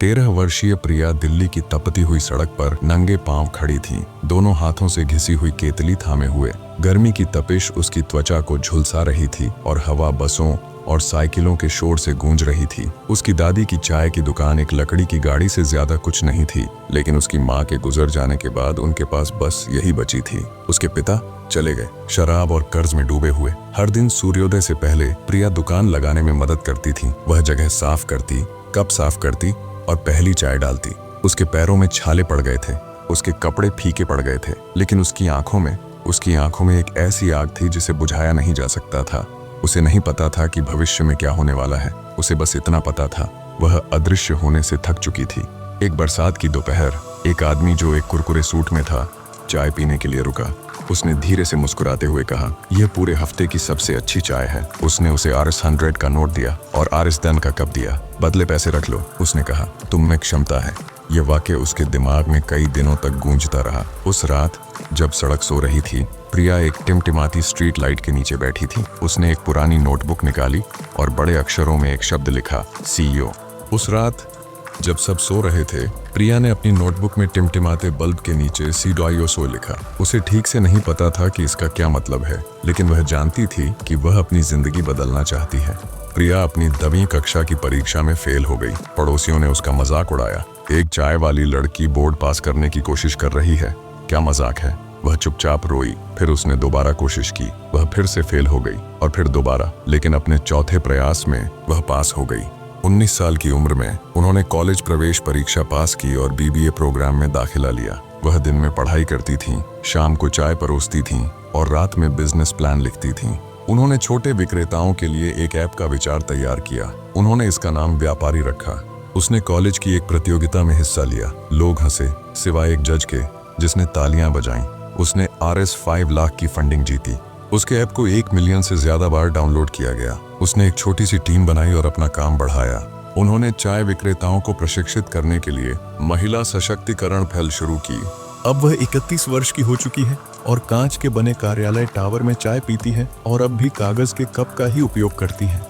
13 वर्षीय प्रिया दिल्ली की तपती हुई सड़क पर नंगे पांव खड़ी थी, दोनों हाथों से घिसी हुई केतली थामे हुए। गर्मी की तपिश उसकी त्वचा को झुलसा रही थी और हवा बसों और साइकिलों के शोर से गूंज रही थी। उसकी दादी की चाय की दुकान एक लकड़ी की गाड़ी से ज्यादा कुछ नहीं थी, लेकिन उसकी माँ के गुजर जाने के बाद उनके पास बस यही बची थी। उसके पिता चले गए, शराब और कर्ज में डूबे हुए। हर दिन सूर्योदय से पहले प्रिया दुकान लगाने में मदद करती थी। वह जगह साफ करती, कप साफ करती और पहली चाय डालती। उसके पैरों में छाले पड़ गए थे, उसके कपड़े फीके पड़ गए थे, लेकिन उसकी आंखों में एक ऐसी आग थी जिसे बुझाया नहीं जा सकता था। उसे नहीं पता था कि भविष्य में क्या होने वाला है, उसे बस इतना पता था, वह अदृश्य होने से थक चुकी थी। एक बरसात की दोपहर, एक आदमी जो एक कुरकुरे सूट में था, चाय पीने के लिए रुका। उसने धीरे से मुस्कुराते हुए कहा, यह पूरे हफ्ते की सबसे अच्छी चाय है। उसने उसे RS100 का नोट दिया और RS10 का कप दिया। बदले पैसे रख लो, उसने कहा, तुम में क्षमता है। यह वाक्य उसके दिमाग में कई दिनों तक गूंजता रहा। उस रात जब सड़क सो रही थी, प्रिया एक टिमटिमाती स्ट्रीट लाइट के नीचे बैठी थी। उसने एक पुरानी नोटबुक निकाली और बड़े अक्षरों में एक शब्द लिखा, CEO। उस रात जब सब सो रहे थे, प्रिया ने अपनी नोटबुक में टिमटिमाते बल्ब के नीचे CIO लिखा। उसे ठीक से नहीं पता था कि इसका क्या मतलब है, लेकिन वह जानती थी कि वह अपनी जिंदगी बदलना चाहती है। प्रिया अपनी 10वीं कक्षा की परीक्षा में फेल हो गई। पड़ोसियों ने उसका मजाक उड़ाया। एक चाय वाली लड़की बोर्ड पास करने की कोशिश कर रही है, क्या मजाक है। वह चुपचाप रोई। फिर उसने दोबारा कोशिश की। वह फिर से फेल हो गई और फिर दोबारा, लेकिन अपने चौथे प्रयास में वह पास हो गई। 19 साल की उम्र में उन्होंने कॉलेज प्रवेश परीक्षा पास की और BBA प्रोग्राम में दाखिला लिया। वह दिन में पढ़ाई करती थीं, शाम को चाय परोसती थीं और रात में बिजनेस प्लान लिखती थीं। उन्होंने छोटे विक्रेताओं के लिए एक ऐप का विचार तैयार किया। उन्होंने इसका नाम व्यापारी रखा। उसने कॉलेज की एक प्रतियोगिता में हिस्सा लिया। लोग हंसे, सिवाय एक जज के जिसने तालियां बजाईं। उसने RS5 लाख की फंडिंग जीती। उसके ऐप को 1 मिलियन से ज्यादा बार डाउनलोड किया गया। उसने एक छोटी सी टीम बनाई और अपना काम बढ़ाया। उन्होंने चाय विक्रेताओं को प्रशिक्षित करने के लिए महिला सशक्तिकरण पहल शुरू की। अब वह 31 वर्ष की हो चुकी है और कांच के बने कार्यालय टावर में चाय पीती है और अब भी कागज के कप का ही उपयोग करती है।